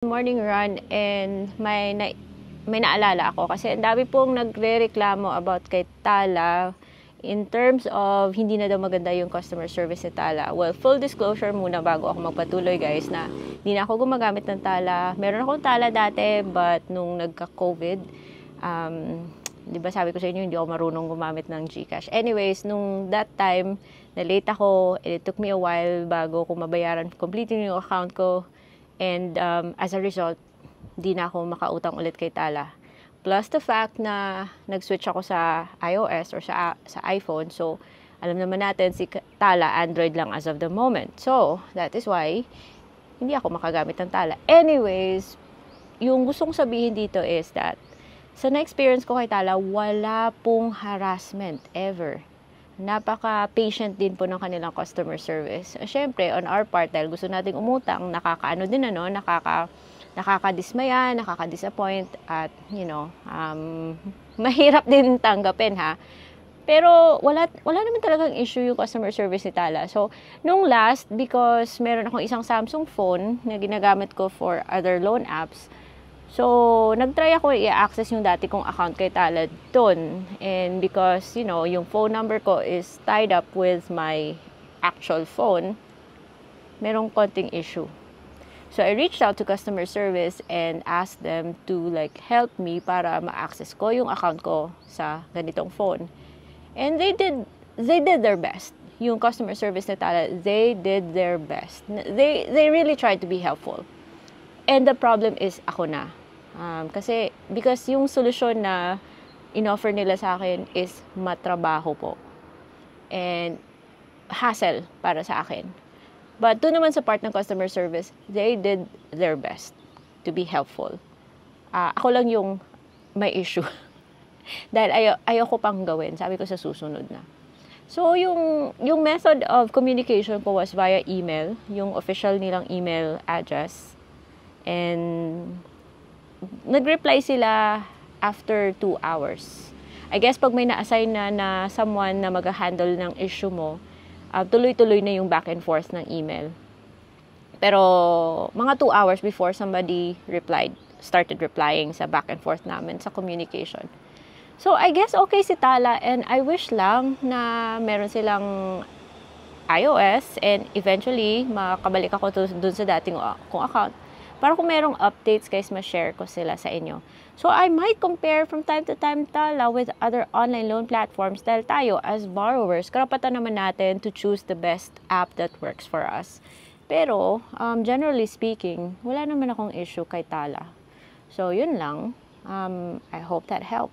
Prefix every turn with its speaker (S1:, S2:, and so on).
S1: Morning run and may naalala ako kasi ang dami pong nagrereklamo about kay Tala in terms of hindi na daw maganda yung customer service ni Tala. Well, full disclosure muna bago ako magpatuloy guys na hindi na ako gumagamit ng Tala. Meron akong Tala dati but nung nagka-COVID, di ba sabi ko sa inyo hindi ako marunong gumamit ng GCash. Anyways, nung that time, na-late ako, it took me a while bago ko mabayaran completely yung account ko. And as a result, di na ako makautang ulit kay Tala. Plus the fact na nag-switch ako sa iOS or sa iPhone. So, alam naman natin si Tala, Android lang as of the moment. So, that is why hindi ako makagamit ng Tala. Anyways, yung gustong sabihin dito is that sa na-experience ko kay Tala, wala pong harassment ever. Napaka-patient din po ng kanilang customer service. Siyempre, on our part, dahil gusto nating umutang, nakakaano din, nakakadismaya, nakaka-disappoint, at, mahirap din tanggapin, ha? Pero, wala naman talagang issue yung customer service ni Tala. So, nung last, because meron akong isang Samsung phone na ginagamit ko for other loan apps, so, nag-try ako i-access yung dati kong account kay Tala doon. And because, yung phone number ko is tied up with my actual phone, merong konting issue. So, I reached out to customer service and asked them to help me para ma-access ko yung account ko sa ganitong phone. And they did their best. Yung customer service ni Tala, they did their best. They really tried to be helpful. And the problem is ako na. Because yung solusyon na in-offer nila sa akin is matrabaho po. And hassle para sa akin. But doon naman sa part ng customer service, they did their best to be helpful. Ako lang yung may issue. Dahil ayoko pang gawin. Sabi ko sa susunod na. So, yung method of communication ko was via email. Yung official nilang email address. And nag-reply sila after 2 hours. I guess pag may na-assign na someone na mag-handle ng issue mo, tuloy-tuloy na yung back and forth ng email. Pero mga 2 hours before somebody started replying sa back and forth namin sa communication. So I guess okay si Tala and I wish lang na meron silang iOS and eventually makabalik ako dun sa dating kong account. Para kung merong updates, guys, ma-share ko sila sa inyo. So, I might compare from time to time Tala with other online loan platforms dahil tayo, as borrowers, karapatan naman natin to choose the best app that works for us. Pero, generally speaking, wala naman akong issue kay Tala. So, yun lang. I hope that helped.